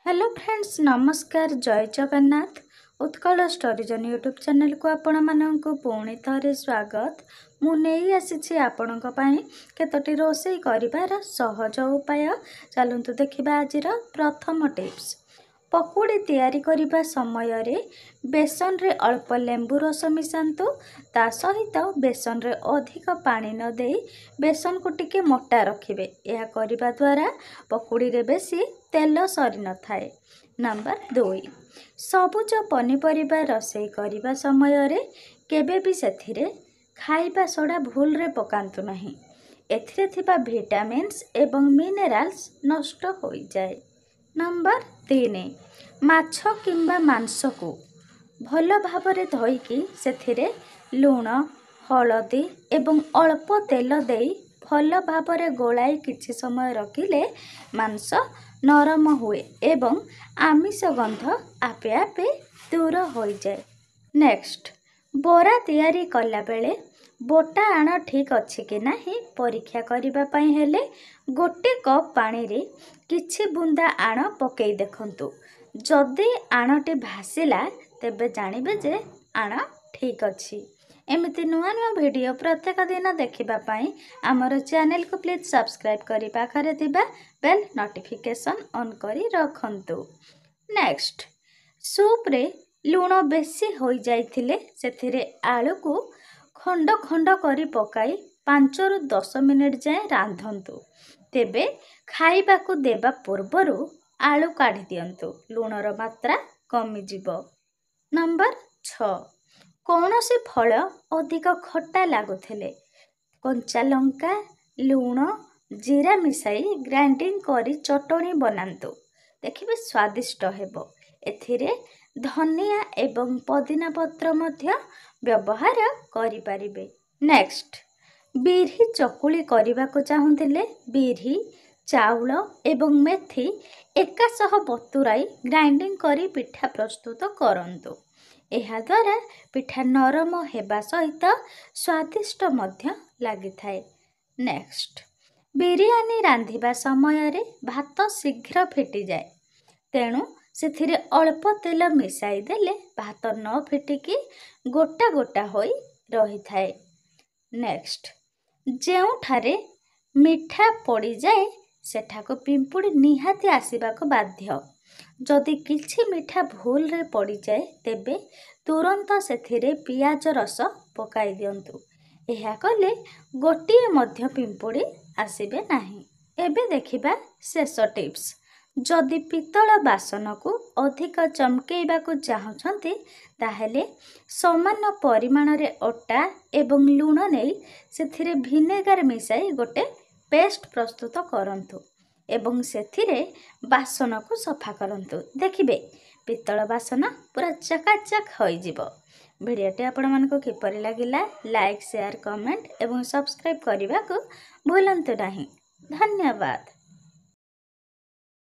Hello friends, नमस्कार। जय Jagannath. Utkal स्टोरीजन YouTube channel को आपण मानक पुणी थे स्वागत। मु नहीं आसी आपण केतोटी रोषेई करिवार सहज उपाय। चलतु देखिबा आज प्रथम टिप्स। पकुड़ी तैयारी करिबा समय रे बेसन रे अल्प लेंबू रस मिसांतु। ता सहित बेसन रे अधिक पानी न देई बेसन को टिके मोटा रखिबे। यह करिबा द्वारा पकुड़ी रे बेसी तेल सरी न थाए। नंबर 2, सबुज पनीपरिबा रोषेई करिबा समय रे केबे भी सेथिरे खाइबा सोडा भूल रे पकांतु नहीं। एथिरे थिबा विटामिन्स एवं मिनेराल्स नष्ट होई जाए। नंबर 3, माछ किंबा मांस को भल भावरे धोईकी सेथिरे लूण हलदी एवं अल्प तेल देई भल भावरे गोलाई किछि समय रखिले मांस नरम हुए एवं आमिष गंध आपे आपे दूर हो जाए। नेक्स्ट, बोरा तैयारी कला बेले बोटा आण ठीक अच्छी कि नहीं परीक्षा करबा पई हेले गोटे कप पानी रे किछि बुंदा आण पकई देखंतु। जदि आणटी भासिला तेबे जानिबे जे आण ठीक अच्छी। एमिति नुआ नुआ वीडियो प्रत्येक दिन देखिबा पई हमर चैनल को प्लीज सब्सक्राइब करी पाखरे थिबा बेल नोटिफिकेशन ऑन करी रखंतु। नेक्स्ट, सूप रे लूण बेसी होई जाइथिले सेथिरे आलू को खंड खंड करी पकाई 5 ରୁ 10 मिनिट जाए रांधंतु। तेबे खाइबा को देबा पूर्वरु आलू काढ़ी दियंतु, लूणर मात्रा कमी जिवो। नंबर 6, कौनसी फल अधिक खट्टा लागुथिले कंचा लंका लूण जीरा मिसाई ग्राइंडिंग करी चटनी बनांतु। देखिबे स्वादिष्ट हेबो। एथिरे धनिया एवं पुदीना पत्र मध्य व्यवहार करि परिबे। नेक्स्ट, बिरही चकुली करबा को चाहुथिले बिरही चाउल एवं मेथी एका सह बतुराई ग्राइंडिंग करी पिठा प्रस्तुत करंतु। एहा द्वारा पिठा नरम हेबा सहित स्वादिष्ट मध्य लागि थाए। नेक्स्ट, बिरयानी रांधिबा समय रे भात शीघ्र फिटी जाए, तेणु सेथिरे अल्प तेल मिसाई देले भात न फिटिकी गोटा गोटा होई रही थाए। नेक्स्ट, जेउठारे मिठा पड़ी जाए सेठाको पिंपुड़ी निहाती आसीबा को बाध्य। जदि किछि मिठा भूल रे पड़ी जाए तेबे तुरंत सेथिरे पियाज रस पकाई दियंतु। एहा कले गोटिए मध्य पिंपुड़ी आसीबे नाही। एबे देखिबा शेष टिप्स। जदि पितल बासन को अधिक चमकेइबा को चाहुछंती ताहेले समान परिमाण रे अटा एवं लूण नेई सेथिरे विनेगार मिसाई गोटे पेस्ट प्रस्तुत करंतु एवं सेथिरे बासन को सफा करंतु। देखिबे पितल बासन पूरा चकाचक होई जिवो। भिडियोटी आपण मानको किपरि लागिला लाइक शेयर कमेंट एवं सब्सक्राइब करबा को भूलंतु नाही। धन्यवाद।